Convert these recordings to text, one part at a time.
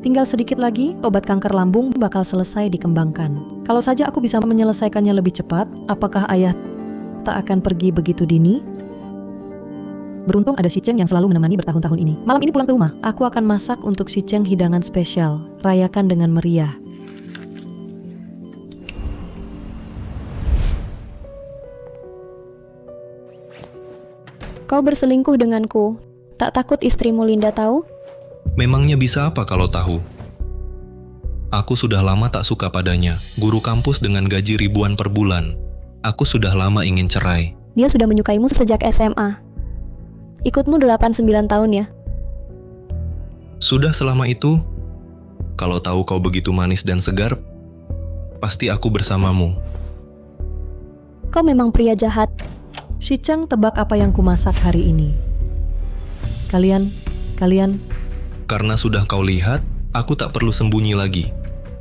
Tinggal sedikit lagi, obat kanker lambung bakal selesai dikembangkan. Kalau saja aku bisa menyelesaikannya lebih cepat, apakah ayah tak akan pergi begitu dini? Beruntung ada si Cheng yang selalu menemani bertahun-tahun ini. Malam ini pulang ke rumah, aku akan masak untuk si Cheng hidangan spesial. Rayakan dengan meriah. Kau berselingkuh denganku. Tak takut istrimu Linda tahu? Memangnya bisa apa kalau tahu? Aku sudah lama tak suka padanya, guru kampus dengan gaji ribuan per bulan. Aku sudah lama ingin cerai. Dia sudah menyukaimu sejak SMA. Ikutmu 8-9 tahun ya? Sudah selama itu? Kalau tahu kau begitu manis dan segar, pasti aku bersamamu. Kau memang pria jahat. Si Cheng tebak apa yang kumasak hari ini. Kalian Karena sudah kau lihat, aku tak perlu sembunyi lagi.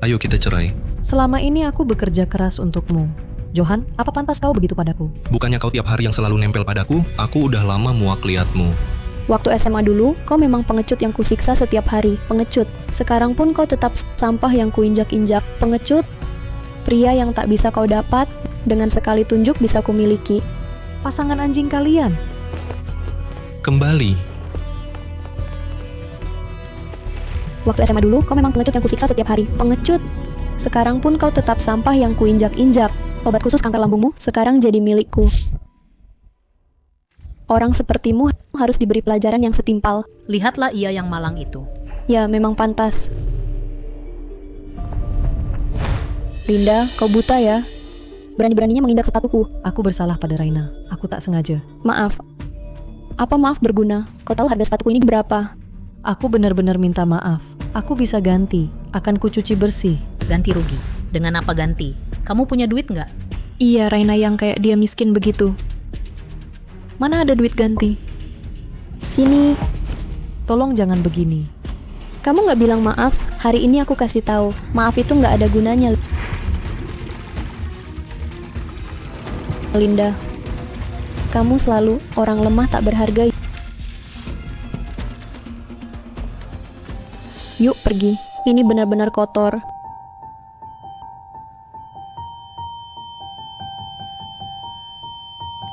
Ayo kita cerai. selama ini aku bekerja keras untukmu. Johan, apa pantas kau begitu padaku? Bukannya kau tiap hari yang selalu nempel padaku? Aku udah lama muak liatmu. Waktu SMA dulu, kau memang pengecut yang kusiksa setiap hari. Pengecut. Sekarang pun kau tetap sampah yang kuinjak-injak. Pengecut. Pria yang tak bisa kau dapat, dengan sekali tunjuk bisa kumiliki. Pasangan anjing kalian. Kembali. Waktu SMA dulu, kau memang pengecut yang kusiksa setiap hari. Pengecut. Sekarang pun kau tetap sampah yang kuinjak-injak. Obat khusus kanker lambungmu sekarang jadi milikku. Orang sepertimu harus diberi pelajaran yang setimpal. Lihatlah ia yang malang itu. Ya, memang pantas. Linda, kau buta ya? Berani-beraninya menginjak sepatuku. Aku bersalah pada Raina. Aku tak sengaja. Maaf. Apa maaf berguna? Kau tahu harga sepatuku ini berapa? Aku benar-benar minta maaf. Aku bisa ganti. Akan kucuci bersih. Ganti rugi. Dengan apa ganti? Kamu punya duit nggak? Iya, Raina yang kayak dia miskin begitu. Mana ada duit ganti? Sini. Tolong jangan begini. Kamu nggak bilang maaf? Hari ini aku kasih tahu. Maaf itu nggak ada gunanya. Linda, kamu selalu orang lemah tak berharga. Yuk pergi. Ini benar-benar kotor.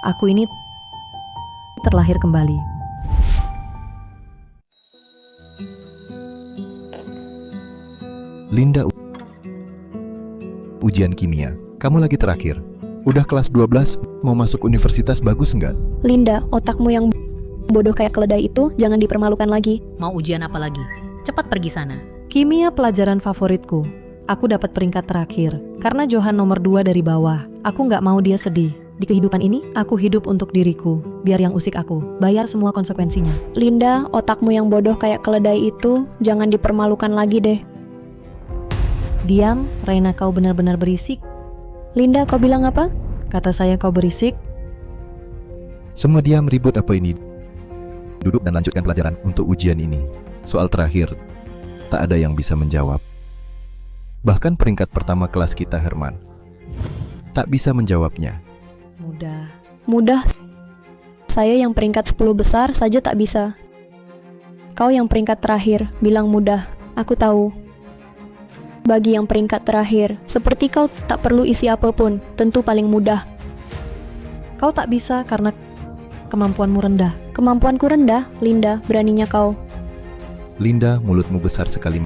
Aku ini terlahir kembali. Linda, ujian kimia. Kamu lagi terakhir. Udah kelas 12, mau masuk universitas bagus nggak? Linda, otakmu yang bodoh kayak keledai itu jangan dipermalukan lagi. Mau ujian apa lagi? Cepat pergi sana. Kimia pelajaran favoritku. Aku dapat peringkat terakhir. Karena Johan nomor 2 dari bawah. Aku nggak mau dia sedih. Di kehidupan ini, aku hidup untuk diriku. Biar yang usik aku, bayar semua konsekuensinya. Linda, otakmu yang bodoh kayak keledai itu jangan dipermalukan lagi deh. Diam, Raina, kau benar-benar berisik. Linda, kau bilang apa? Kata saya kau berisik. Semua diam, ribut apa ini? Duduk dan lanjutkan pelajaran untuk ujian ini. Soal terakhir, tak ada yang bisa menjawab. Bahkan peringkat pertama kelas kita, Herman, tak bisa menjawabnya. Mudah. Saya yang peringkat 10 besar saja tak bisa. Kau yang peringkat terakhir, bilang mudah. Aku tahu. Bagi yang peringkat terakhir, seperti kau tak perlu isi apapun, tentu paling mudah. Kau tak bisa karena kemampuanmu rendah. Kemampuanku rendah, Linda, beraninya kau. Linda, mulutmu besar sekali.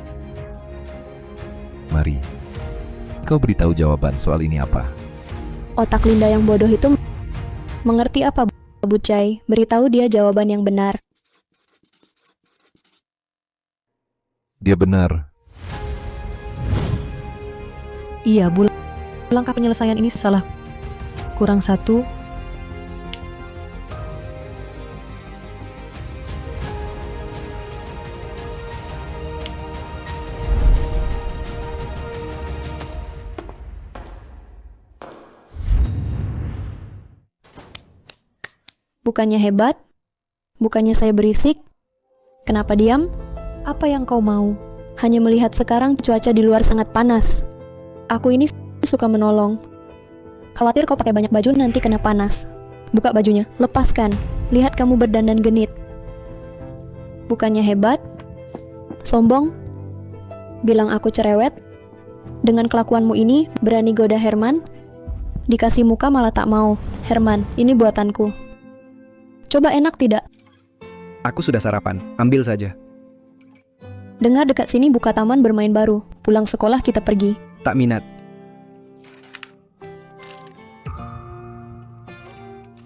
Mari, kau beritahu jawaban soal ini apa? Otak Linda yang bodoh itu mengerti apa, Bucai? Beritahu dia jawaban yang benar. Dia benar. Iya, langkah penyelesaian ini salah. Kurang satu. Bukannya hebat? Bukannya saya berisik? Kenapa diam? Apa yang kau mau? Hanya melihat sekarang cuaca di luar sangat panas. Aku ini suka menolong. Khawatir kau pakai banyak baju nanti kena panas. Buka bajunya, lepaskan. Lihat kamu berdandan genit. Bukannya hebat? Sombong? Bilang aku cerewet? Dengan kelakuanmu ini, berani goda Herman? Dikasih muka malah tak mau. Herman, ini buatanku. Coba enak tidak? Aku sudah sarapan, ambil saja. Dengar dekat sini buka taman bermain baru. Pulang sekolah kita pergi. Tak minat.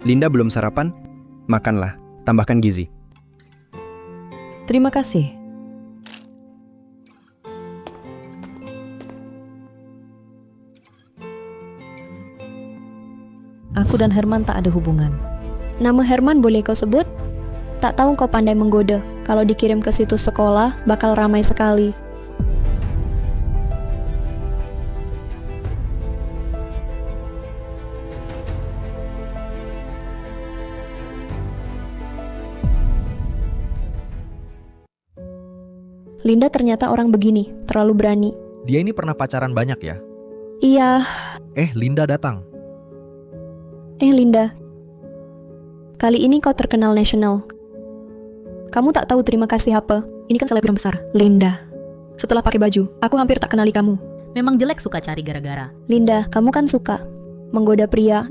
Linda belum sarapan? Makanlah, tambahkan gizi. Terima kasih. Aku dan Herman tak ada hubungan. Nama Herman boleh kau sebut? Tak tahu kau pandai menggoda. Kalau dikirim ke situs sekolah, bakal ramai sekali. Linda ternyata orang begini, terlalu berani. Dia ini pernah pacaran banyak ya? Iya, Linda datang. Linda. Kali ini kau terkenal nasional. Kamu tak tahu terima kasih apa? Ini kan selebgram besar. Linda. Setelah pakai baju, aku hampir tak kenali kamu. Memang jelek suka cari gara-gara. Linda, kamu kan suka menggoda pria.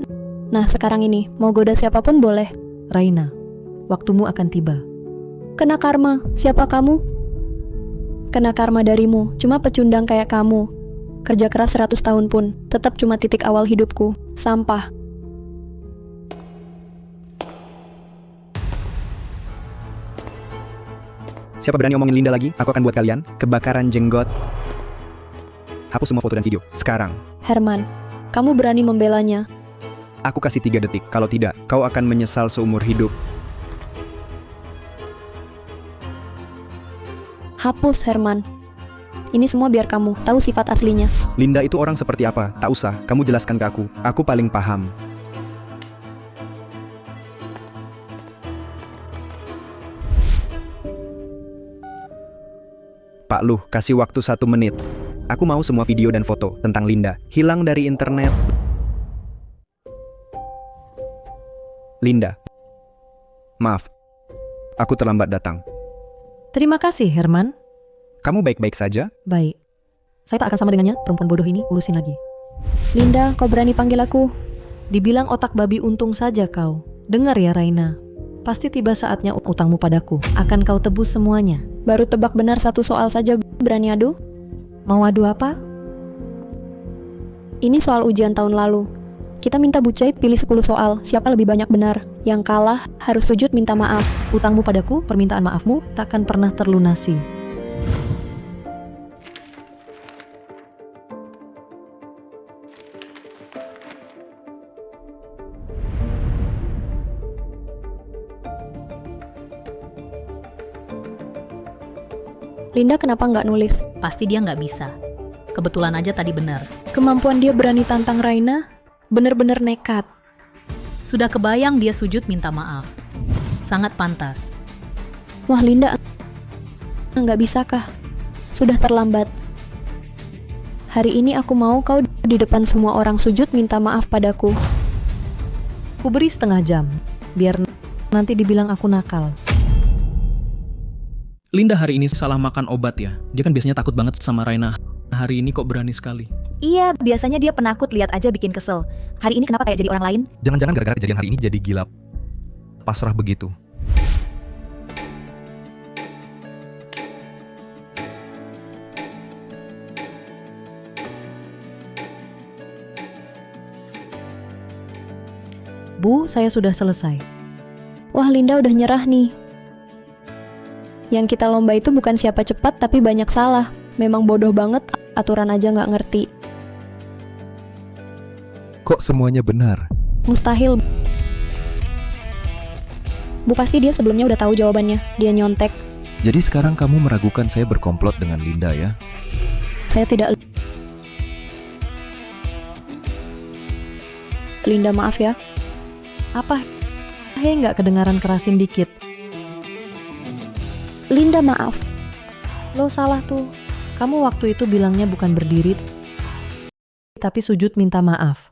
Nah, sekarang ini, mau goda siapapun boleh. Raina, waktumu akan tiba. Kena karma, siapa kamu? Kena karma darimu, cuma pecundang kayak kamu. Kerja keras 100 tahun pun, tetap cuma titik awal hidupku. Sampah. Siapa berani omongin Linda lagi? Aku akan buat kalian kebakaran jenggot. Hapus semua foto dan video, sekarang. Herman, kamu berani membelanya. Aku kasih 3 detik, kalau tidak, kau akan menyesal seumur hidup. Hapus, Herman. Ini semua biar kamu tahu sifat aslinya. Linda itu orang seperti apa? Tak usah, kamu jelaskan ke aku. Aku paling paham. Pak Luh, kasih waktu 1 menit. Aku mau semua video dan foto tentang Linda hilang dari internet. Linda. Maaf. Aku terlambat datang. Terima kasih, Herman. Kamu baik-baik saja? Baik. Saya tak akan sama dengannya, perempuan bodoh ini, urusin lagi. Linda, kau berani panggil aku? Dibilang otak babi untung saja kau. Dengar ya, Raina. Pasti tiba saatnya utangmu padaku. Akan kau tebus semuanya. Baru tebak benar 1 soal saja, berani adu? Mau adu apa? Ini soal ujian tahun lalu. Kita minta Bucai pilih 10 soal, siapa lebih banyak benar. Yang kalah harus sujud minta maaf. Utangmu padaku, permintaan maafmu, takkan pernah terlunasi. Linda kenapa nggak nulis? Pasti dia nggak bisa. Kebetulan aja tadi benar. Kemampuan dia berani tantang Raina, bener-bener nekat. Sudah kebayang dia sujud minta maaf. Sangat pantas. Wah Linda, nggak bisakah? Sudah terlambat. Hari ini aku mau kau di depan semua orang sujud minta maaf padaku. Ku beri setengah jam, biar nanti dibilang aku nakal. Linda hari ini salah makan obat ya. Dia kan biasanya takut banget sama Raina. Hari ini kok berani sekali. Iya, biasanya dia penakut, lihat aja bikin kesel. Hari ini kenapa kayak jadi orang lain? Jangan-jangan gara-gara kejadian hari ini jadi gila pasrah begitu. Bu, saya sudah selesai. Wah Linda udah nyerah nih. Yang kita lomba itu bukan siapa cepat tapi banyak salah. Memang bodoh banget, aturan aja nggak ngerti. Kok semuanya benar? Mustahil. Bu pasti dia sebelumnya udah tahu jawabannya. Dia nyontek. Jadi sekarang kamu meragukan saya berkomplot dengan Linda ya? Saya tidak... Linda maaf ya. Apa? Hei, nggak kedengaran kerasin dikit. Linda maaf. Lo salah tuh. Kamu waktu itu bilangnya bukan berdiri, tapi sujud minta maaf.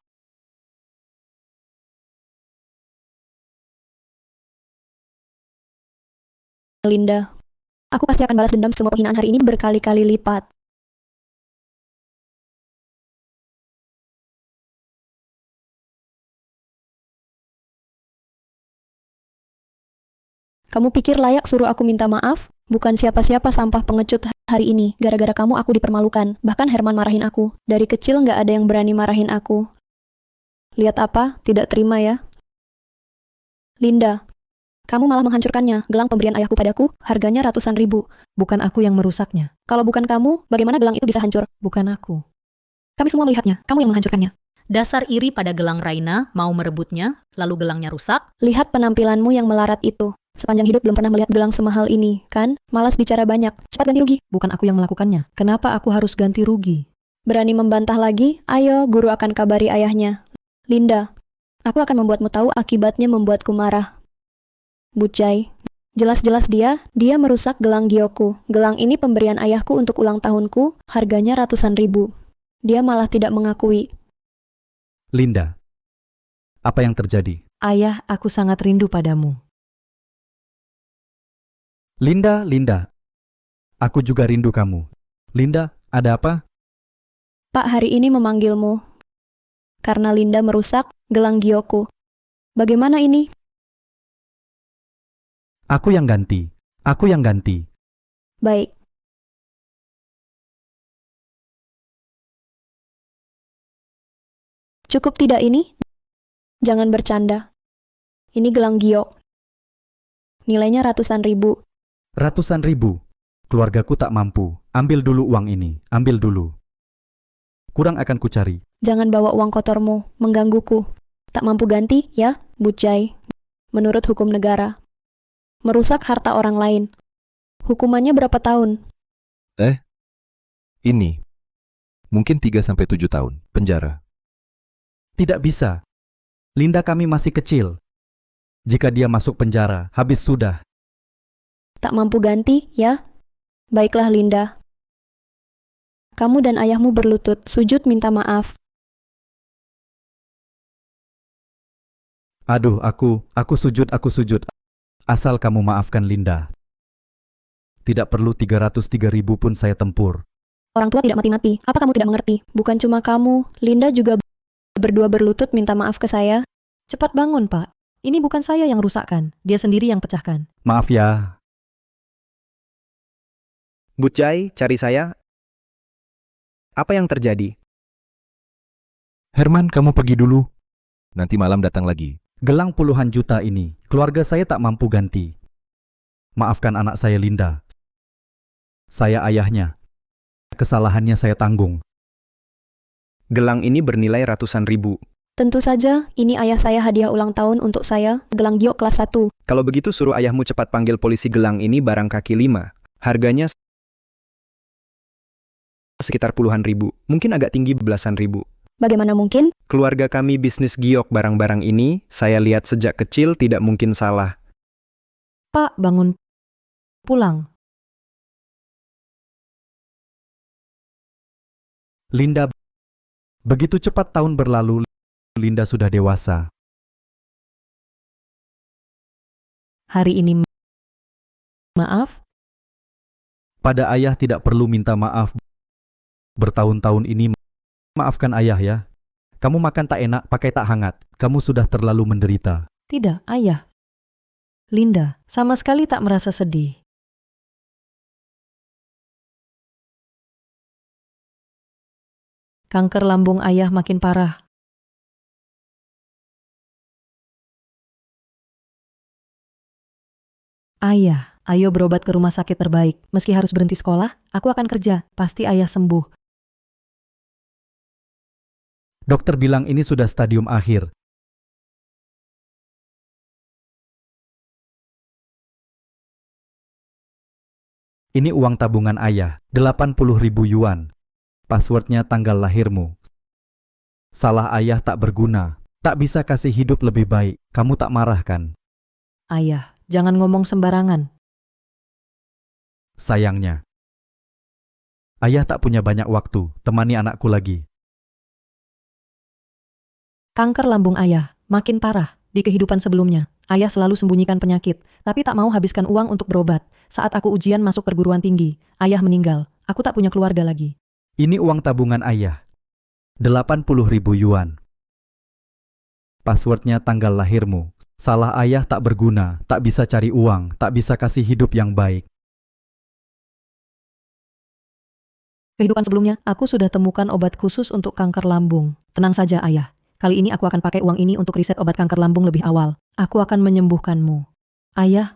Linda, aku pasti akan balas dendam semua penghinaan hari ini berkali-kali lipat. Kamu pikir layak suruh aku minta maaf? Bukan siapa-siapa sampah pengecut hari ini. Gara-gara kamu aku dipermalukan. Bahkan Herman marahin aku. Dari kecil nggak ada yang berani marahin aku. Lihat apa? Tidak terima ya? Linda, kamu malah menghancurkannya. Gelang pemberian ayahku padaku, harganya ratusan ribu. Bukan aku yang merusaknya. Kalau bukan kamu, bagaimana gelang itu bisa hancur? Bukan aku. Kami semua melihatnya. Kamu yang menghancurkannya. Dasar iri pada gelang Raina, mau merebutnya, lalu gelangnya rusak. Lihat penampilanmu yang melarat itu. Sepanjang hidup belum pernah melihat gelang semahal ini, kan? Malas bicara banyak. Cepat ganti rugi. Bukan aku yang melakukannya. Kenapa aku harus ganti rugi? Berani membantah lagi? Ayo, guru akan kabari ayahnya. Linda, aku akan membuatmu tahu akibatnya membuatku marah. Bucai. Jelas-jelas dia merusak gelang Gioku. Gelang ini pemberian ayahku untuk ulang tahunku, harganya ratusan ribu. Dia malah tidak mengakui. Linda, apa yang terjadi? Ayah, aku sangat rindu padamu. Linda, aku juga rindu kamu. Linda, ada apa? Pak hari ini memanggilmu. Karena Linda merusak gelang Gioku. Bagaimana ini? Aku yang ganti. Baik. Cukup tidak ini? Jangan bercanda. Ini gelang Giok. Nilainya ratusan ribu. Ratusan ribu. Keluargaku tak mampu. Ambil dulu uang ini. Ambil dulu. Kurang akan kucari. Jangan bawa uang kotormu, menggangguku. Tak mampu ganti, ya, Bucai. Menurut hukum negara. Merusak harta orang lain. Hukumannya berapa tahun? Ini. Mungkin 3-7 tahun penjara. Tidak bisa. Linda kami masih kecil. Jika dia masuk penjara, habis sudah. Tak mampu ganti, ya? Baiklah, Linda. Kamu dan ayahmu berlutut, sujud minta maaf. Aduh, aku sujud. Asal kamu maafkan Linda. Tidak perlu 303.000 pun saya tempur. Orang tua tidak mati-mati. Apa kamu tidak mengerti? Bukan cuma kamu, Linda juga berdua berlutut minta maaf ke saya. Cepat bangun, Pak. Ini bukan saya yang rusakkan. Dia sendiri yang pecahkan. Maaf ya. Bucai, cari saya. Apa yang terjadi? Herman, kamu pergi dulu. Nanti malam datang lagi. Gelang puluhan juta ini, keluarga saya tak mampu ganti. Maafkan anak saya Linda. Saya ayahnya. Kesalahannya saya tanggung. Gelang ini bernilai ratusan ribu. Tentu saja, ini ayah saya hadiah ulang tahun untuk saya, gelang Giok kelas 1. Kalau begitu suruh ayahmu cepat panggil polisi. Gelang ini barang kaki 5. Harganya sekitar puluhan ribu. Mungkin agak tinggi belasan ribu. Bagaimana mungkin? Keluarga kami bisnis giok barang-barang ini, saya lihat sejak kecil tidak mungkin salah. Pak, bangun. Pulang. Linda, begitu cepat tahun berlalu, Linda sudah dewasa. Hari ini maaf. Pada ayah tidak perlu minta maaf. Bertahun-tahun ini, maafkan ayah ya. Kamu makan tak enak, pakai tak hangat. Kamu sudah terlalu menderita. Tidak, ayah. Linda, sama sekali tak merasa sedih. Kanker lambung ayah makin parah. Ayah, ayo berobat ke rumah sakit terbaik. Meski harus berhenti sekolah, aku akan kerja. Pasti ayah sembuh. Dokter bilang ini sudah stadium akhir. Ini uang tabungan ayah, 80.000 yuan. Passwordnya tanggal lahirmu. Salah ayah tak berguna. Tak bisa kasih hidup lebih baik. Kamu tak marah kan? Ayah, jangan ngomong sembarangan. Sayangnya. Ayah tak punya banyak waktu. Temani anakku lagi. Kanker lambung ayah makin parah. Di kehidupan sebelumnya, ayah selalu sembunyikan penyakit, tapi tak mau habiskan uang untuk berobat. Saat aku ujian masuk perguruan tinggi, ayah meninggal. Aku tak punya keluarga lagi. Ini uang tabungan ayah. 80.000 yuan. Passwordnya tanggal lahirmu. Salah ayah tak berguna, tak bisa cari uang, tak bisa kasih hidup yang baik. Kehidupan sebelumnya, aku sudah temukan obat khusus untuk kanker lambung. Tenang saja, Ayah. Kali ini aku akan pakai uang ini untuk riset obat kanker lambung lebih awal. Aku akan menyembuhkanmu. Ayah,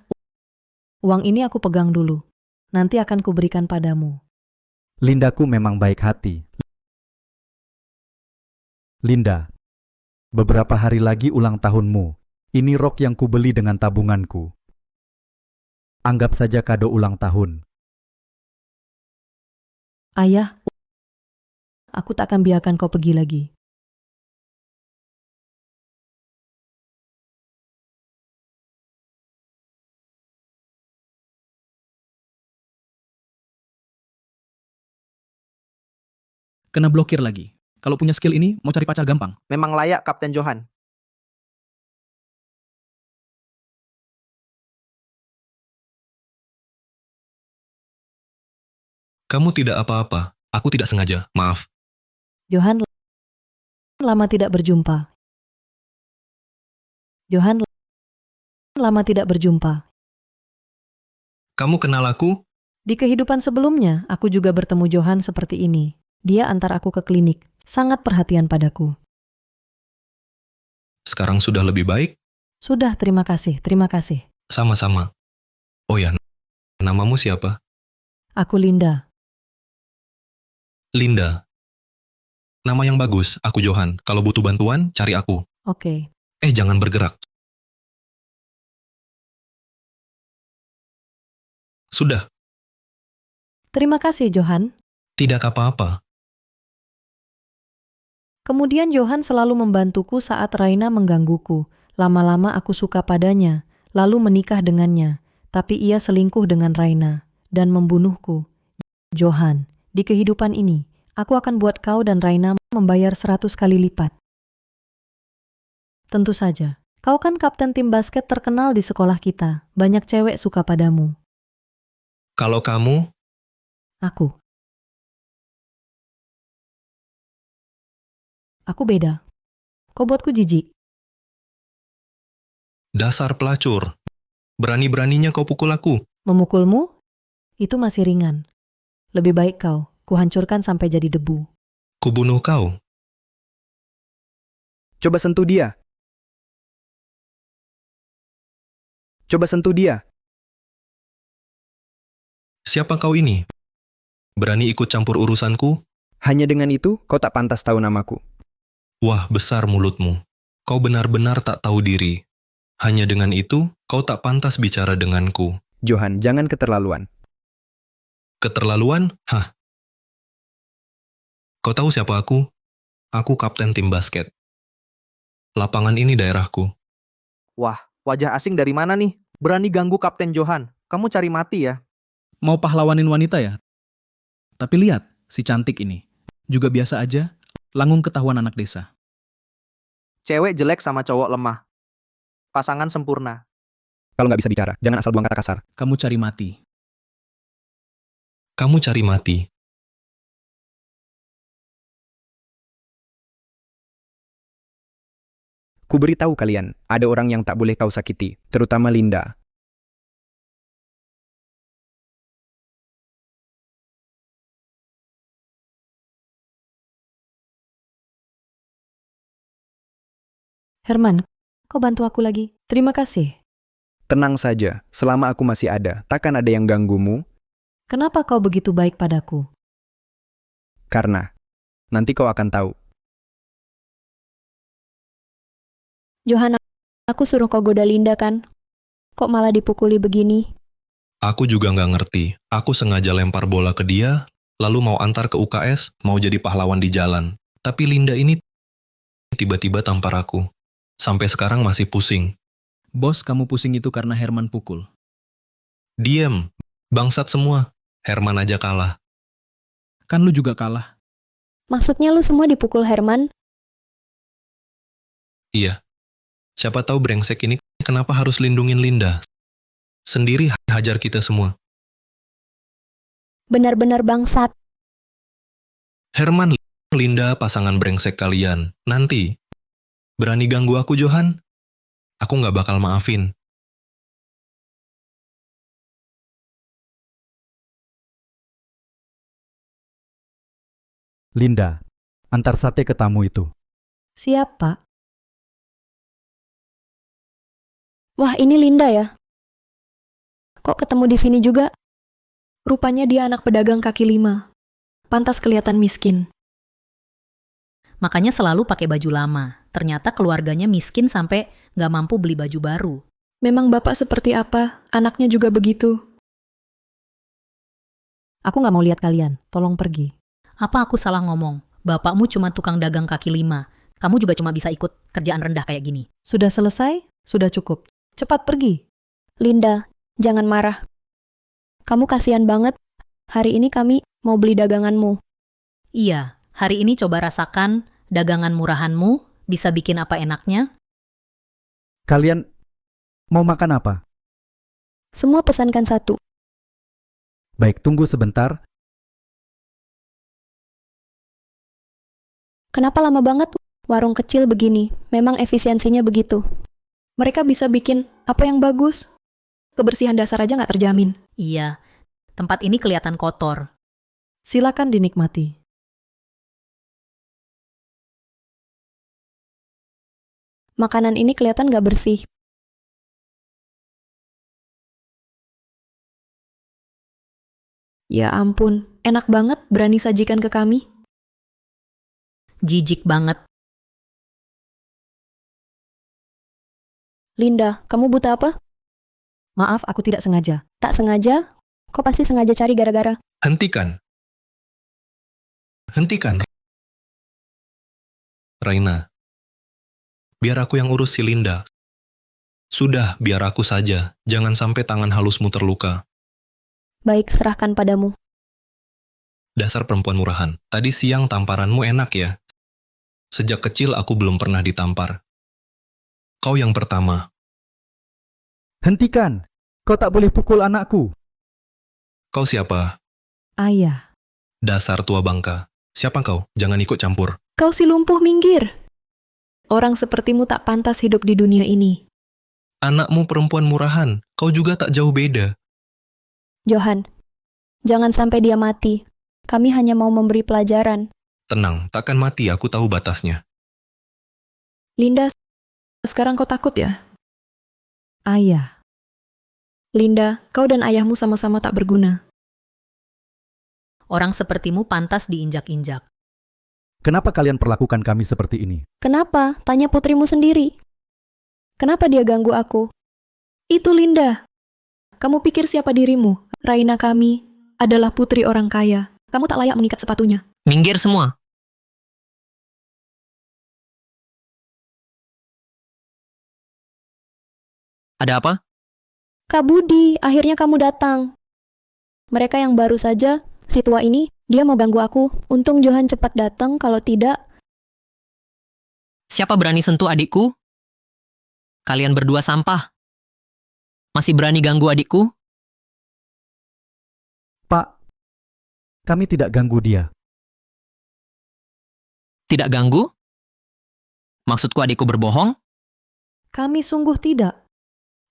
uang ini aku pegang dulu. Nanti akan kuberikan padamu. Lindaku memang baik hati. Linda, beberapa hari lagi ulang tahunmu. Ini rok yang kubeli dengan tabunganku. Anggap saja kado ulang tahun. Ayah, aku tak akan biarkan kau pergi lagi. Kena blokir lagi. Kalau punya skill ini, mau cari pacar gampang. Memang layak, Kapten Johan. Kamu tidak apa-apa. Aku tidak sengaja. Maaf. Johan, lama tidak berjumpa. Johan, lama tidak berjumpa. Kamu kenal aku? Di kehidupan sebelumnya, aku juga bertemu Johan seperti ini. Dia antar aku ke klinik, sangat perhatian padaku. Sekarang sudah lebih baik? Sudah, terima kasih, terima kasih. Sama-sama. Oh ya, namamu siapa? Aku Linda. Linda. Nama yang bagus, aku Johan. Kalau butuh bantuan, cari aku. Oke. Jangan bergerak. Sudah, Terima kasih, Johan. tidak apa-apa. Kemudian Johan selalu membantuku saat Raina menggangguku. Lama-lama aku suka padanya, lalu menikah dengannya. Tapi ia selingkuh dengan Raina dan membunuhku. Johan, di kehidupan ini, aku akan buat kau dan Raina membayar 100 kali lipat. Tentu saja, kau kan kapten tim basket terkenal di sekolah kita. Banyak cewek suka padamu. Kalau kamu, Aku. Aku beda. Kau buatku jijik. dasar pelacur. Berani-beraninya kau pukul aku. Memukulmu? Itu masih ringan. Lebih baik kau, kuhancurkan sampai jadi debu. Kubunuh kau. Coba sentuh dia. Coba sentuh dia. Siapa kau ini? Berani ikut campur urusanku? Hanya dengan itu, kau tak pantas tahu namaku. Wah, besar mulutmu. Kau benar-benar tak tahu diri. Hanya dengan itu, kau tak pantas bicara denganku. Johan, jangan keterlaluan. Keterlaluan? Hah? Kau tahu siapa aku? Aku kapten tim basket. Lapangan ini daerahku. Wah, wajah asing dari mana nih? Berani ganggu Kapten Johan. Kamu cari mati ya? Mau pahlawanin wanita ya? Tapi lihat, si cantik ini. Juga biasa aja, langung ketahuan anak desa. Cewek jelek sama cowok lemah. Pasangan sempurna. Kalau nggak bisa bicara, jangan asal buang kata kasar. Kamu cari mati. Kamu cari mati. Ku beritahu kalian, ada orang yang tak boleh kau sakiti, terutama Linda. Herman, kau bantu aku lagi. Terima kasih. Tenang saja, selama aku masih ada, takkan ada yang ganggumu, Kenapa kau begitu baik padaku? karena nanti kau akan tahu. Johan, aku suruh kau goda Linda kan? Kok malah dipukuli begini? Aku juga nggak ngerti. Aku sengaja lempar bola ke dia, lalu mau antar ke UKS, mau jadi pahlawan di jalan. Tapi Linda ini tiba-tiba tampar aku. Sampai sekarang masih pusing. Bos, kamu pusing itu karena Herman pukul. Diem, bangsat semua. Herman aja kalah. Kan lu juga kalah. Maksudnya lu semua dipukul Herman? Iya. Siapa tahu brengsek ini kenapa harus lindungin Linda. Sendiri hajar kita semua. Benar-benar bangsat. Herman, Linda pasangan brengsek kalian. Nanti. Berani ganggu aku, Johan? Aku nggak bakal maafin. Linda, antar sate ke tamu itu. Siap, Pak. Wah, ini Linda ya? Kok ketemu di sini juga? Rupanya dia anak pedagang kaki lima. Pantas kelihatan miskin. Makanya selalu pakai baju lama. Ternyata keluarganya miskin sampai nggak mampu beli baju baru. Memang bapak seperti apa? Anaknya juga begitu. Aku nggak mau lihat kalian. Tolong pergi. Apa aku salah ngomong? Bapakmu cuma tukang dagang kaki lima. Kamu juga cuma bisa ikut kerjaan rendah kayak gini. Sudah selesai? Sudah cukup. Cepat pergi. Linda, jangan marah. Kamu kasihan banget. Hari ini kami mau beli daganganmu. Iya, hari ini coba rasakan dagangan murahanmu. Bisa bikin apa enaknya? Kalian mau makan apa? Semua pesankan satu. Baik, tunggu sebentar. Kenapa lama banget? Warung kecil begini, memang efisiensinya begitu. Mereka bisa bikin apa yang bagus. Kebersihan dasar aja nggak terjamin. Iya, tempat ini kelihatan kotor. Silakan dinikmati. Makanan ini kelihatan nggak bersih. Ya ampun, enak banget berani sajikan ke kami. Jijik banget. Linda, kamu buta apa? Maaf, aku tidak sengaja. Tak sengaja? Kau pasti sengaja cari gara-gara. Hentikan. Hentikan. Raina. Biar aku yang urus si Linda. Sudah, biar aku saja. Jangan sampai tangan halusmu terluka. Baik, serahkan padamu. Dasar perempuan murahan. Tadi siang tamparanmu enak ya? Sejak kecil aku belum pernah ditampar. Kau yang pertama. Hentikan! Kau tak boleh pukul anakku. Kau siapa? Ayah. Dasar tua bangka. Siapa kau? Jangan ikut campur. Kau si lumpuh, minggir. Orang sepertimu tak pantas hidup di dunia ini. Anakmu perempuan murahan. Kau juga tak jauh beda. Johan, jangan sampai dia mati. Kami hanya mau memberi pelajaran. Tenang, takkan mati. Aku tahu batasnya. Linda, sekarang kau takut ya? Ayah. Linda, kau dan ayahmu sama-sama tak berguna. Orang sepertimu pantas diinjak-injak. Kenapa kalian perlakukan kami seperti ini? Kenapa? Tanya putrimu sendiri. Kenapa dia ganggu aku? Itu Linda. Kamu pikir siapa dirimu? Raina kami adalah putri orang kaya. Kamu tak layak mengikat sepatunya. Minggir semua. Ada apa? Kak Budi, akhirnya kamu datang. Mereka yang baru saja, si tua ini, dia mau ganggu aku. Untung Johan cepat datang, kalau tidak... Siapa berani sentuh adikku? Kalian berdua sampah. Masih berani ganggu adikku? Pak, kami tidak ganggu dia. Tidak ganggu? Maksudku adikku berbohong? Kami sungguh tidak.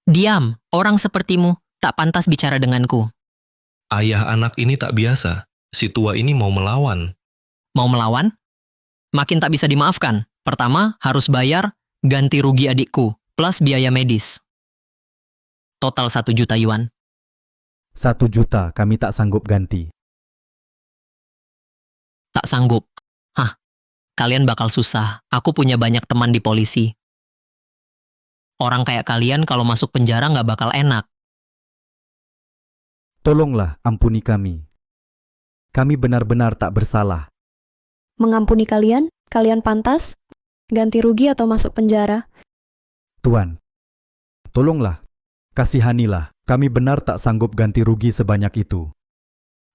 Diam, orang sepertimu tak pantas bicara denganku. Ayah anak ini tak biasa. Si tua ini mau melawan. Mau melawan? Makin tak bisa dimaafkan. Pertama, harus bayar ganti rugi adikku, plus biaya medis. Total 1 juta yuan. 1 juta kami tak sanggup ganti. Tak sanggup. Hah, kalian bakal susah. Aku punya banyak teman di polisi. Orang kayak kalian kalau masuk penjara nggak bakal enak. Tolonglah ampuni kami. Kami benar-benar tak bersalah. Mengampuni kalian? Kalian pantas? Ganti rugi atau masuk penjara? Tuan, tolonglah. Kasihanilah. Kami benar tak sanggup ganti rugi sebanyak itu.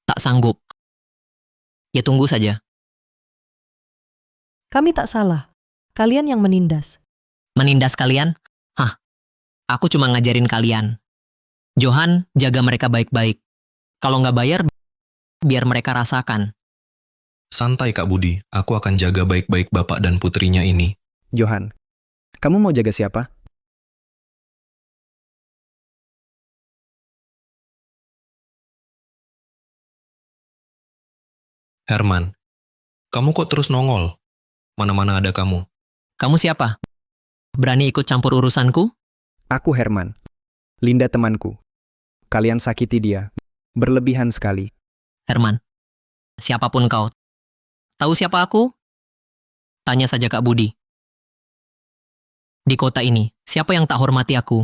Tak sanggup. Ya tunggu saja. Kami tak salah. Kalian yang menindas. Menindas kalian? Hah, aku cuma ngajarin kalian. Johan, jaga mereka baik-baik. Kalau nggak bayar, biar mereka rasakan. Santai Kak Budi, aku akan jaga baik-baik bapak dan putrinya ini. Johan, kamu mau jaga siapa? Herman, kamu kok terus nongol? Mana-mana ada kamu. Kamu siapa? Berani ikut campur urusanku? Aku Herman. Linda temanku. Kalian sakiti dia. Berlebihan sekali. Herman, siapapun kau. Tahu siapa aku? Tanya saja Kak Budi. Di kota ini, siapa yang tak hormati aku?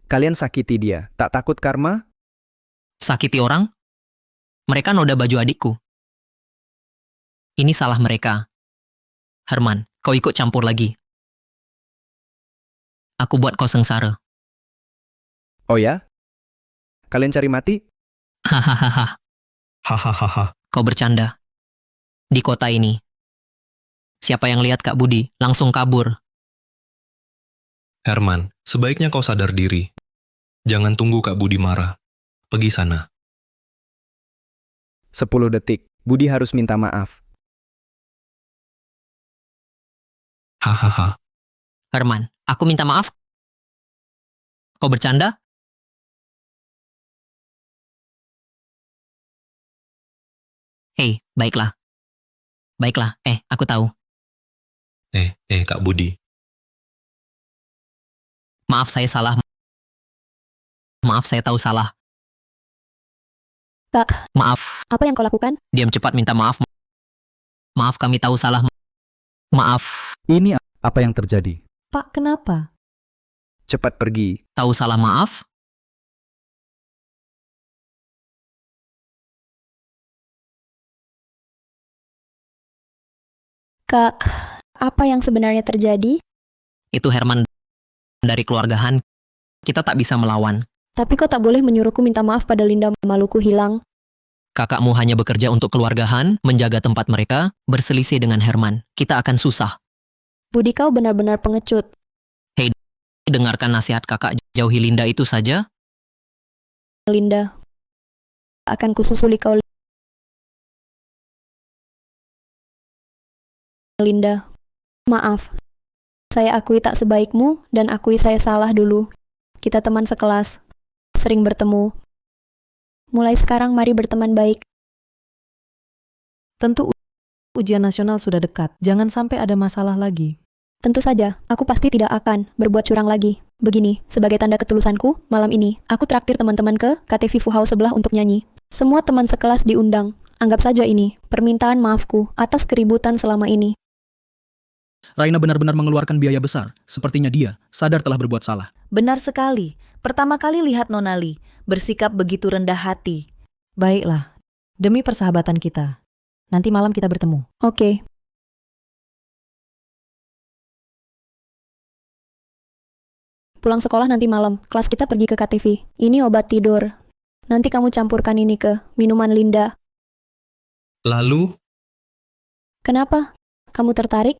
Kalian sakiti dia. Tak takut karma? Sakiti orang? Mereka noda baju adikku. Ini salah mereka. Herman, kau ikut campur lagi. Aku buat kau sengsara. Oh ya? Kalian cari mati? Hahaha, Hahaha. kau bercanda. Di kota ini, siapa yang lihat Kak Budi langsung kabur. Herman, sebaiknya kau sadar diri. Jangan tunggu Kak Budi marah. Pergi sana. 10 detik. Budi harus minta maaf. Hahaha. Herman, aku minta maaf. Kau bercanda? Hei, baiklah. Baiklah, aku tahu. Kak Budi. Maaf saya salah. Maaf saya tahu salah. Kak, Maaf, apa yang kau lakukan? diam cepat minta maaf. Maaf kami tahu salah. Maaf, Ini apa yang terjadi? Pak, kenapa? Cepat pergi. tahu salah maaf. Kak, apa yang sebenarnya terjadi? Itu Herman dari keluarga Han. Kita tak bisa melawan. Tapi kau tak boleh menyuruhku minta maaf pada Linda. Maluku hilang. Kakakmu hanya bekerja untuk keluarga Han, menjaga tempat mereka, berselisih dengan Herman. Kita akan susah. Budi kau benar-benar pengecut. Dengarkan nasihat kakak, jauhi Linda itu saja. Linda. Akan kususuli kau. Linda. Maaf. Saya akui tak sebaikmu dan akui saya salah dulu. Kita teman sekelas. Sering bertemu. Mulai sekarang mari berteman baik. Tentu ujian nasional sudah dekat. Jangan sampai ada masalah lagi. Tentu saja, aku pasti tidak akan berbuat curang lagi. Begini, sebagai tanda ketulusanku, malam ini, aku traktir teman-teman ke KTV Fu House sebelah untuk nyanyi. Semua teman sekelas diundang. Anggap saja ini, permintaan maafku atas keributan selama ini. Raina benar-benar mengeluarkan biaya besar. Sepertinya dia sadar telah berbuat salah. Benar sekali. Pertama kali lihat Nonali bersikap begitu rendah hati. Baiklah, demi persahabatan kita. Nanti malam kita bertemu. Oke. Pulang sekolah nanti malam, kelas kita pergi ke KTV. Ini obat tidur. Nanti kamu campurkan ini ke minuman Linda. Lalu, Kenapa? Kamu tertarik?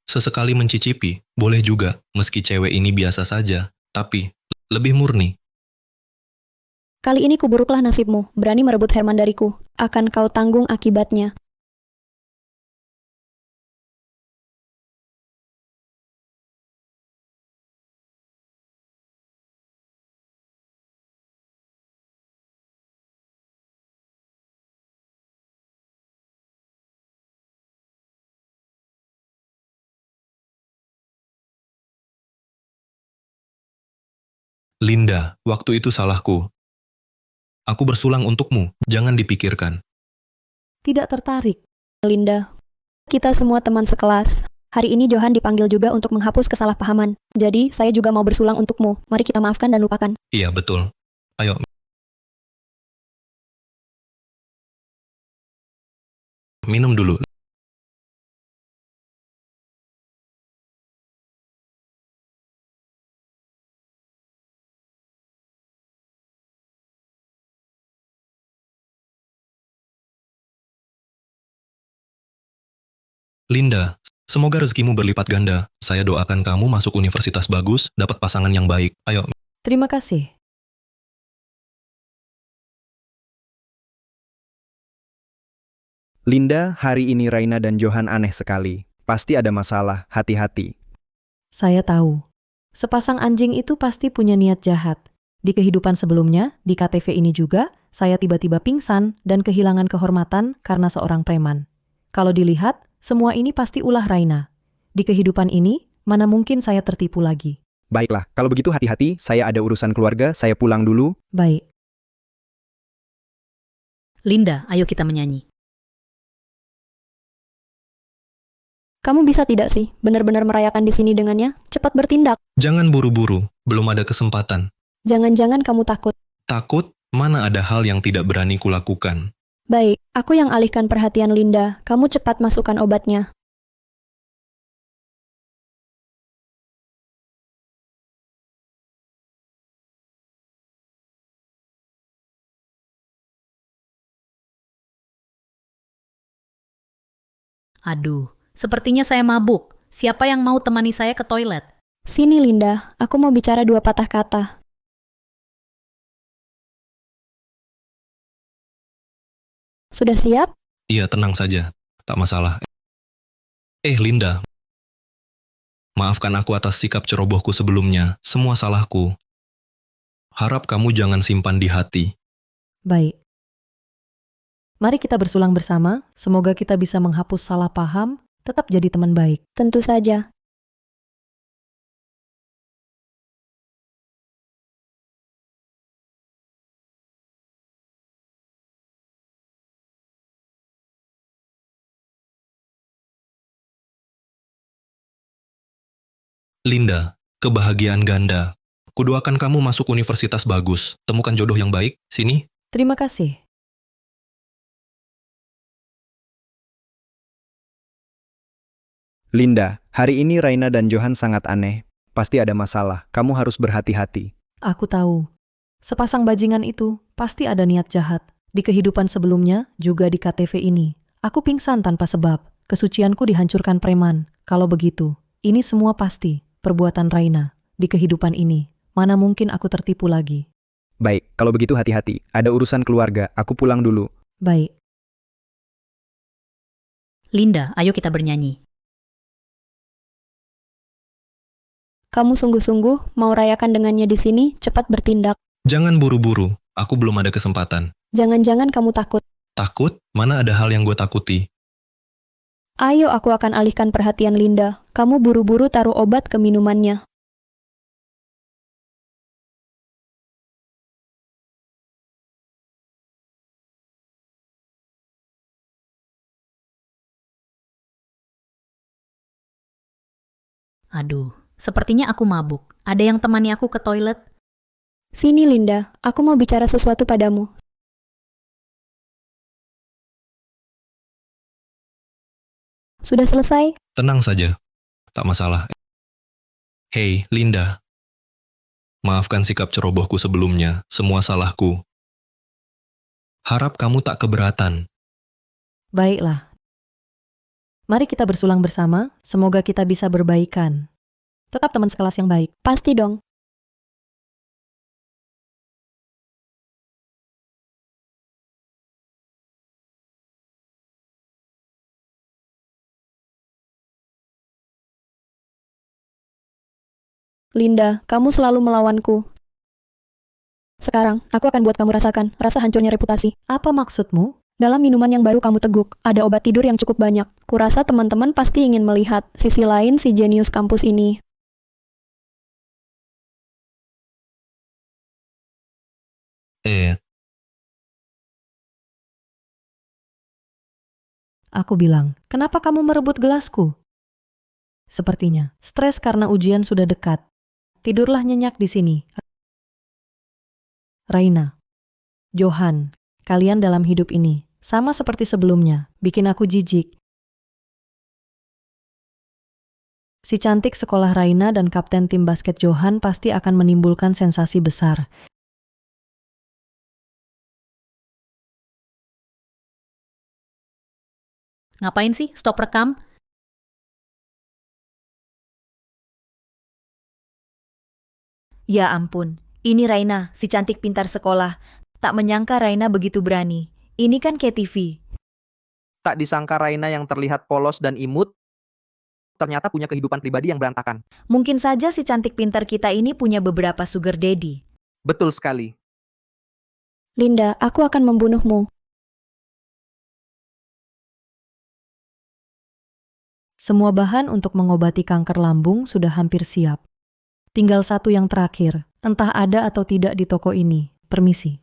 sesekali mencicipi. Boleh juga, meski cewek ini biasa saja. Tapi, lebih murni. Kali ini kuburuklah nasibmu. Berani merebut Herman dariku. Akan kau tanggung akibatnya. Linda, waktu itu salahku. Aku bersulang untukmu, jangan dipikirkan. Tidak tertarik. Linda. Kita semua teman sekelas. Hari ini Johan dipanggil juga untuk menghapus kesalahpahaman. Jadi, saya juga mau bersulang untukmu. Mari kita maafkan dan lupakan. Iya, betul. Ayo. Minum dulu. Linda, semoga rezekimu berlipat ganda. Saya doakan kamu masuk universitas bagus, dapat pasangan yang baik. Ayo. Terima kasih. Linda, hari ini Raina dan Johan aneh sekali. Pasti ada masalah, hati-hati. Saya tahu. Sepasang anjing itu pasti punya niat jahat. Di kehidupan sebelumnya, di KTV ini juga, saya tiba-tiba pingsan dan kehilangan kehormatan karena seorang preman. Kalau dilihat, semua ini pasti ulah Raina. Di kehidupan ini, mana mungkin saya tertipu lagi. Baiklah, kalau begitu hati-hati, saya ada urusan keluarga, saya pulang dulu. Baik. Linda, ayo kita menyanyi. Kamu bisa tidak sih benar-benar merayakan di sini dengannya? Cepat bertindak. Jangan buru-buru, belum ada kesempatan. Jangan-jangan kamu takut. Takut, mana ada hal yang tidak berani kulakukan. Baik, aku yang alihkan perhatian Linda. Kamu cepat masukkan obatnya. Aduh, sepertinya saya mabuk. Siapa yang mau temani saya ke toilet? Sini Linda, aku mau bicara 2 patah kata. Sudah siap? Iya, tenang saja. Tak masalah. Linda. Maafkan aku atas sikap cerobohku sebelumnya. Semua salahku. Harap kamu jangan simpan di hati. Baik. Mari kita bersulang bersama, semoga kita bisa menghapus salah paham, tetap jadi teman baik. Tentu saja. Linda, kebahagiaan ganda. Kudoakan kamu masuk universitas bagus. Temukan jodoh yang baik. Sini. Terima kasih. Linda, hari ini Raina dan Johan sangat aneh. Pasti ada masalah, kamu harus berhati-hati. Aku tahu. Sepasang bajingan itu pasti ada niat jahat. Di kehidupan sebelumnya, juga di KTV ini. Aku pingsan tanpa sebab. Kesucianku dihancurkan preman. Kalau begitu, ini semua pasti perbuatan Raina. Di kehidupan ini, mana mungkin aku tertipu lagi. Baik, kalau begitu hati-hati. Ada urusan keluarga, aku pulang dulu. Baik. Linda, ayo kita bernyanyi. Kamu sungguh-sungguh mau rayakan dengannya di sini, cepat bertindak. Jangan buru-buru. Aku belum ada kesempatan. Jangan-jangan kamu takut. Takut? Mana ada hal yang gue takuti. Ayo aku akan alihkan perhatian Linda. Kamu buru-buru taruh obat ke minumannya. Aduh, sepertinya aku mabuk. Ada yang temani aku ke toilet? Sini Linda, aku mau bicara sesuatu padamu. Sudah selesai? Tenang saja. Tak masalah. Hei, Linda. Maafkan sikap cerobohku sebelumnya. Semua salahku. Harap kamu tak keberatan. Baiklah. Mari kita bersulang bersama, semoga kita bisa berbaikan. Tetap teman sekelas yang baik. Pasti dong. Linda, kamu selalu melawanku. Sekarang, aku akan buat kamu rasakan rasa hancurnya reputasi. Apa maksudmu? Dalam minuman yang baru kamu teguk, ada obat tidur yang cukup banyak. Kurasa teman-teman pasti ingin melihat sisi lain si jenius kampus ini. Aku bilang, kenapa kamu merebut gelasku? Sepertinya, stres karena ujian sudah dekat. Tidurlah nyenyak di sini. Raina, Johan, kalian dalam hidup ini, sama seperti sebelumnya, bikin aku jijik. Si cantik sekolah Raina dan kapten tim basket Johan pasti akan menimbulkan sensasi besar. Ngapain sih? Stop rekam. Ya ampun, ini Raina, si cantik pintar sekolah. Tak menyangka Raina begitu berani. Ini kan KTV. Tak disangka Raina yang terlihat polos dan imut, ternyata punya kehidupan pribadi yang berantakan. Mungkin saja si cantik pintar kita ini punya beberapa sugar daddy. Betul sekali. Linda, aku akan membunuhmu. Semua bahan untuk mengobati kanker lambung sudah hampir siap. Tinggal satu yang terakhir, entah ada atau tidak di toko ini. Permisi.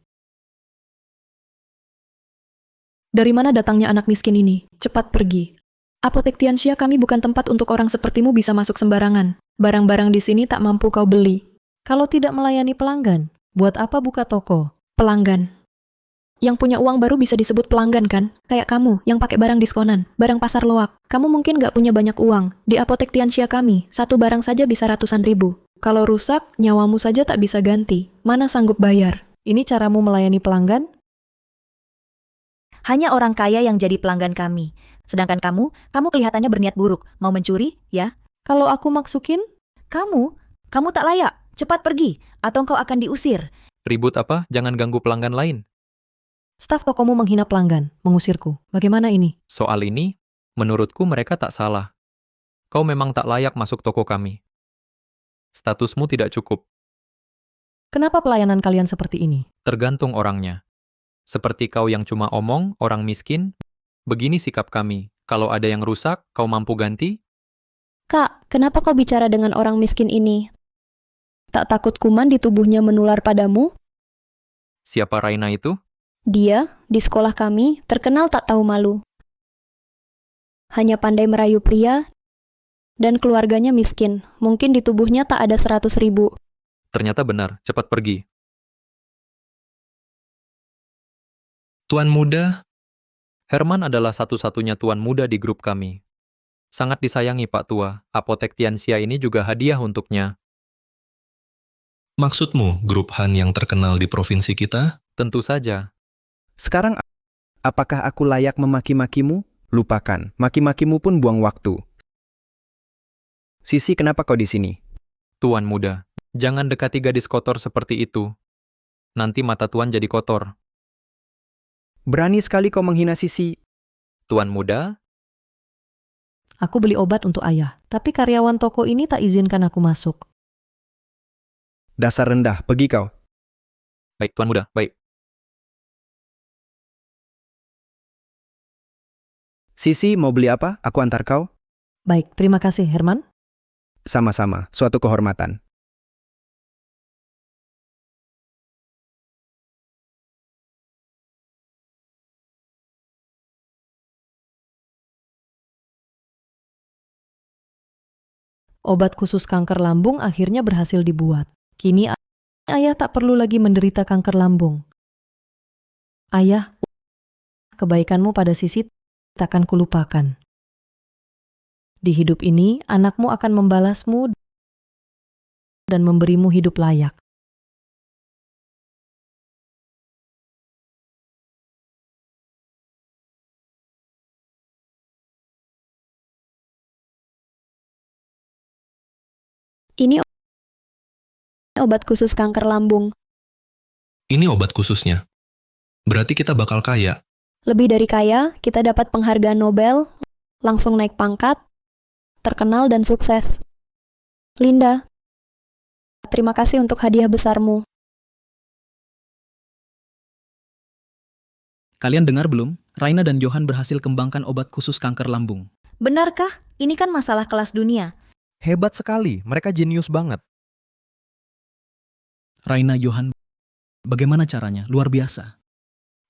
Dari mana datangnya anak miskin ini? Cepat pergi. Apotek Tianxia kami bukan tempat untuk orang sepertimu bisa masuk sembarangan. Barang-barang di sini tak mampu kau beli. Kalau tidak melayani pelanggan, buat apa buka toko? Pelanggan. Yang punya uang baru bisa disebut pelanggan kan? Kayak kamu yang pakai barang diskonan, barang pasar loak. Kamu mungkin nggak punya banyak uang. Di Apotek Tianxia kami, satu barang saja bisa ratusan ribu. Kalau rusak, nyawamu saja tak bisa ganti. Mana sanggup bayar? Ini caramu melayani pelanggan? Hanya orang kaya yang jadi pelanggan kami. Sedangkan kamu kelihatannya berniat buruk. Mau mencuri, ya? Kalau aku maksukin? Kamu tak layak. Cepat pergi, atau engkau akan diusir. Ribut apa? Jangan ganggu pelanggan lain. Staf tokomu menghina pelanggan, mengusirku. Bagaimana ini? Soal ini, menurutku mereka tak salah. Kau memang tak layak masuk toko kami. Statusmu tidak cukup. Kenapa pelayanan kalian seperti ini? Tergantung orangnya. Seperti kau yang cuma omong, orang miskin, begini sikap kami. Kalau ada yang rusak, kau mampu ganti? Kak, kenapa kau bicara dengan orang miskin ini? Tak takut kuman di tubuhnya menular padamu? Siapa Raina itu? Dia, di sekolah kami, terkenal tak tahu malu. Hanya pandai merayu pria, dan keluarganya miskin. Mungkin di tubuhnya tak ada 100.000. Ternyata benar, cepat pergi. Tuan muda, Herman adalah satu-satunya tuan muda di grup kami. Sangat disayangi Pak Tua, Apotek Tianxia ini juga hadiah untuknya. maksudmu grup Han yang terkenal di provinsi kita? Tentu saja. Sekarang, apakah aku layak memaki-makimu? Lupakan, maki-makimu pun buang waktu. Sisi, kenapa kau di sini? Tuan muda, jangan dekati gadis kotor seperti itu. Nanti mata tuan jadi kotor. Berani sekali kau menghina Sisi. Tuan muda, Aku beli obat untuk ayah, tapi karyawan toko ini tak izinkan aku masuk. Dasar rendah, pergi kau. baik tuan muda, baik. Sisi, mau beli apa? Aku antar kau. Baik, terima kasih Herman. Sama-sama, suatu kehormatan. Obat khusus kanker lambung akhirnya berhasil dibuat. Kini ayah tak perlu lagi menderita kanker lambung. Ayah, kebaikanmu pada Sisi takkan kulupakan. Di hidup ini, anakmu akan membalasmu dan memberimu hidup layak. Ini obat khusus kanker lambung. Ini obat khususnya. Berarti kita bakal kaya. Lebih dari kaya, kita dapat penghargaan Nobel, langsung naik pangkat, terkenal dan sukses. Linda, terima kasih untuk hadiah besarmu. Kalian dengar belum? Raina dan Johan berhasil kembangkan obat khusus kanker lambung. Benarkah? Ini kan masalah kelas dunia. Hebat sekali, mereka jenius banget. Raina, Johan, bagaimana caranya? Luar biasa.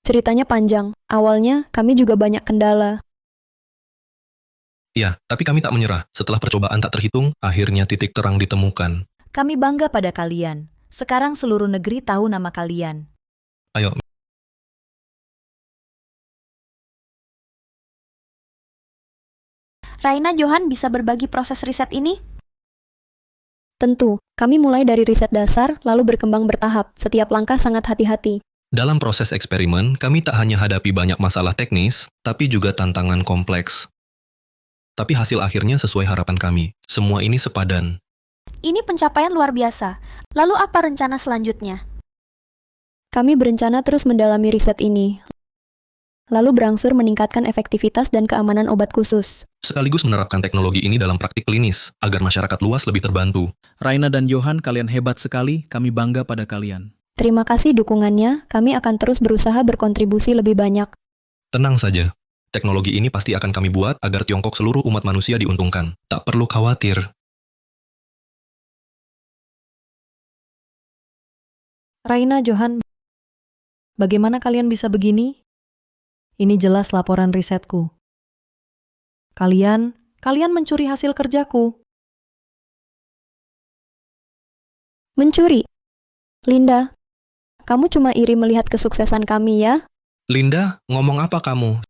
Ceritanya panjang. Awalnya, kami juga banyak kendala. Ya, tapi kami tak menyerah. Setelah percobaan tak terhitung, akhirnya titik terang ditemukan. Kami bangga pada kalian. Sekarang seluruh negeri tahu nama kalian. Ayo, Raina, Johan bisa berbagi proses riset ini? Tentu, kami mulai dari riset dasar, lalu berkembang bertahap. Setiap langkah sangat hati-hati. dalam proses eksperimen, kami tak hanya hadapi banyak masalah teknis, tapi juga tantangan kompleks. Tapi hasil akhirnya sesuai harapan kami. Semua ini sepadan. Ini pencapaian luar biasa. Lalu apa rencana selanjutnya? Kami berencana terus mendalami riset ini. Lalu berangsur meningkatkan efektivitas dan keamanan obat khusus. Sekaligus menerapkan teknologi ini dalam praktik klinis, agar masyarakat luas lebih terbantu. Raina dan Johan, kalian hebat sekali. Kami bangga pada kalian. Terima kasih dukungannya, kami akan terus berusaha berkontribusi lebih banyak. Tenang saja. Teknologi ini pasti akan kami buat agar Tiongkok seluruh umat manusia diuntungkan. Tak perlu khawatir. Raina, Johan, bagaimana kalian bisa begini? Ini jelas laporan risetku. Kalian mencuri hasil kerjaku. Mencuri? Linda, kamu cuma iri melihat kesuksesan kami ya? Linda, ngomong apa kamu?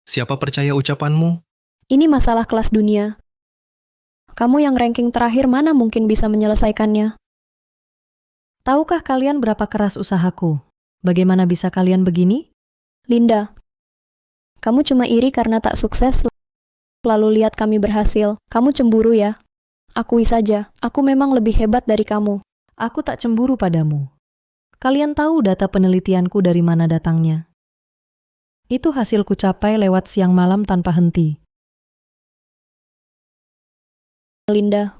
Siapa percaya ucapanmu? Ini masalah kelas dunia. Kamu yang ranking terakhir mana mungkin bisa menyelesaikannya? Tahukah kalian berapa keras usahaku? Bagaimana bisa kalian begini? Linda, kamu cuma iri karena tak sukses, lalu lihat kami berhasil. Kamu cemburu ya? Akui saja, aku memang lebih hebat dari kamu. Aku tak cemburu padamu. Kalian tahu data penelitianku dari mana datangnya. Itu hasilku capai lewat siang malam tanpa henti. Linda,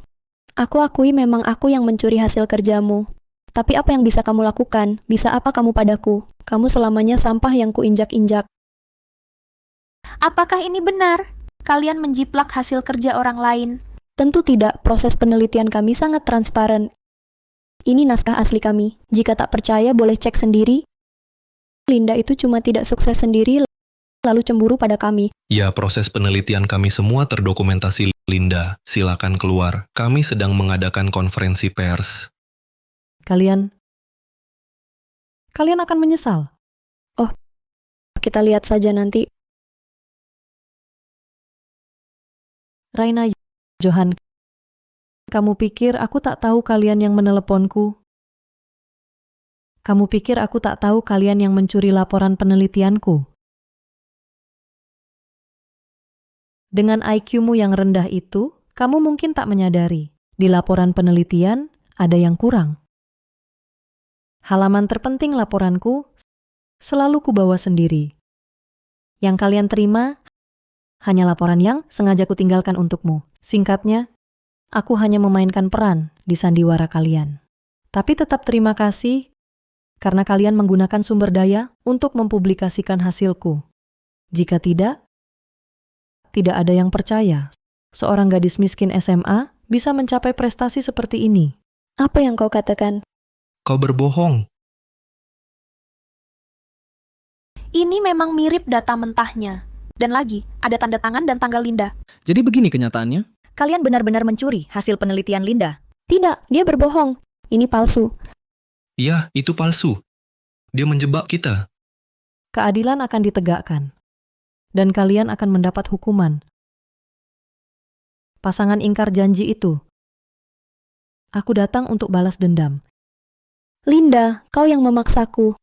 aku akui memang aku yang mencuri hasil kerjamu. Tapi apa yang bisa kamu lakukan? Bisa apa kamu padaku? Kamu selamanya sampah yang kuinjak-injak. Apakah ini benar? Kalian menjiplak hasil kerja orang lain. Tentu tidak, proses penelitian kami sangat transparan. Ini naskah asli kami. Jika tak percaya, boleh cek sendiri. Linda itu cuma tidak sukses sendiri, lalu cemburu pada kami. Ya, proses penelitian kami semua terdokumentasi, Linda. Silakan keluar. Kami sedang mengadakan konferensi pers. Kalian akan menyesal. Oh, kita lihat saja nanti. Raina, Johan, kamu pikir aku tak tahu kalian yang meneleponku? Kamu pikir aku tak tahu kalian yang mencuri laporan penelitianku? Dengan IQ-mu yang rendah itu, kamu mungkin tak menyadari, di laporan penelitian ada yang kurang. Halaman terpenting laporanku selalu kubawa sendiri. Yang kalian terima hanya laporan yang sengaja kutinggalkan untukmu. Singkatnya, aku hanya memainkan peran di sandiwara kalian. Tapi tetap terima kasih karena kalian menggunakan sumber daya untuk mempublikasikan hasilku. Jika tidak ada yang percaya seorang gadis miskin SMA bisa mencapai prestasi seperti ini. Apa yang kau katakan? Kau berbohong. Ini memang mirip data mentahnya. Dan lagi, ada tanda tangan dan tanggal Linda. Jadi begini kenyataannya. Kalian benar-benar mencuri hasil penelitian Linda. Tidak, dia berbohong. Ini palsu. Ya, itu palsu. Dia menjebak kita. Keadilan akan ditegakkan. Dan kalian akan mendapat hukuman. Pasangan ingkar janji itu. Aku datang untuk balas dendam. Linda, kau yang memaksaku.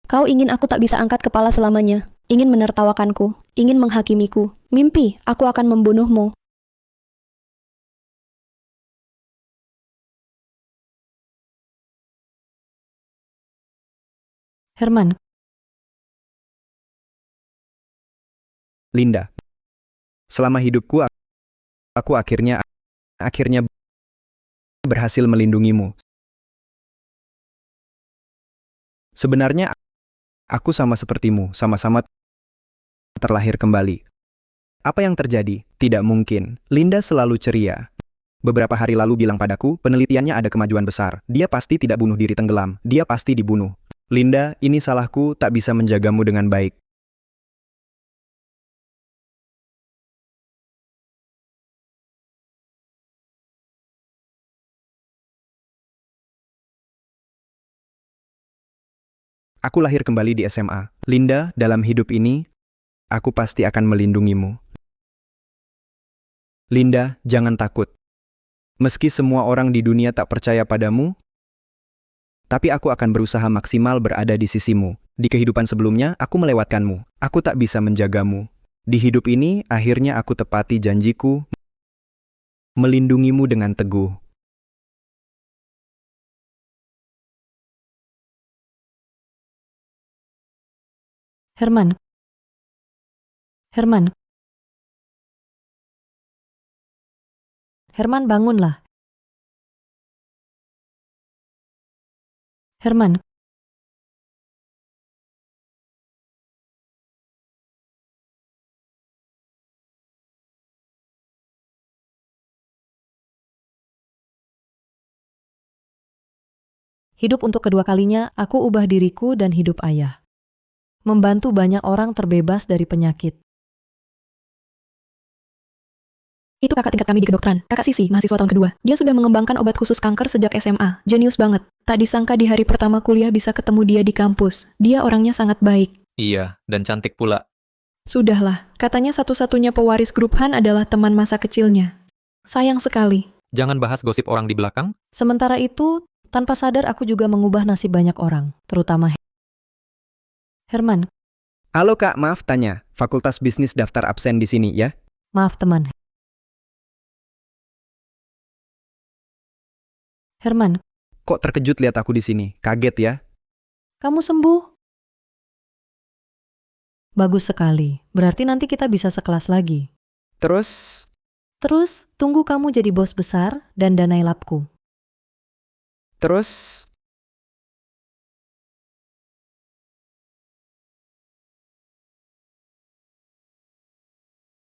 Kau ingin aku tak bisa angkat kepala selamanya. Ingin menertawakanku. Ingin menghakimiku. Mimpi, aku akan membunuhmu. Herman, Linda, selama hidupku, aku akhirnya berhasil melindungimu. Sebenarnya, aku sama sepertimu, sama-sama terlahir kembali. Apa yang terjadi? Tidak mungkin. Linda selalu ceria. Beberapa hari lalu bilang padaku, penelitiannya ada kemajuan besar. Dia pasti tidak bunuh diri tenggelam. Dia pasti dibunuh. Linda, ini salahku, tak bisa menjagamu dengan baik. Aku lahir kembali di SMA. Linda, dalam hidup ini, aku pasti akan melindungimu. Linda, jangan takut. Meski semua orang di dunia tak percaya padamu, tapi aku akan berusaha maksimal berada di sisimu. Di kehidupan sebelumnya, aku melewatkanmu. Aku tak bisa menjagamu. Di hidup ini, akhirnya aku tepati janjiku, melindungimu dengan teguh. Herman, bangunlah. Herman, hidup untuk kedua kalinya, aku ubah diriku dan hidup ayah. Membantu banyak orang terbebas dari penyakit. Itu kakak tingkat kami di kedokteran. Kakak Sisi, mahasiswa tahun kedua. Dia sudah mengembangkan obat khusus kanker sejak SMA. Jenius banget. Tak disangka di hari pertama kuliah bisa ketemu dia di kampus. Dia orangnya sangat baik. Iya, dan cantik pula. Sudahlah, katanya satu-satunya pewaris grup Han adalah teman masa kecilnya. Sayang sekali. Jangan bahas gosip orang di belakang. Sementara itu, tanpa sadar aku juga mengubah nasib banyak orang, terutama Herman. Halo Kak, maaf tanya. Fakultas Bisnis daftar absen di sini ya? Maaf teman. Herman, Kok terkejut lihat aku di sini? Kaget ya? kamu sembuh? Bagus sekali. Berarti nanti kita bisa sekelas lagi. Terus, Terus, tunggu kamu jadi bos besar dan danai labku. terus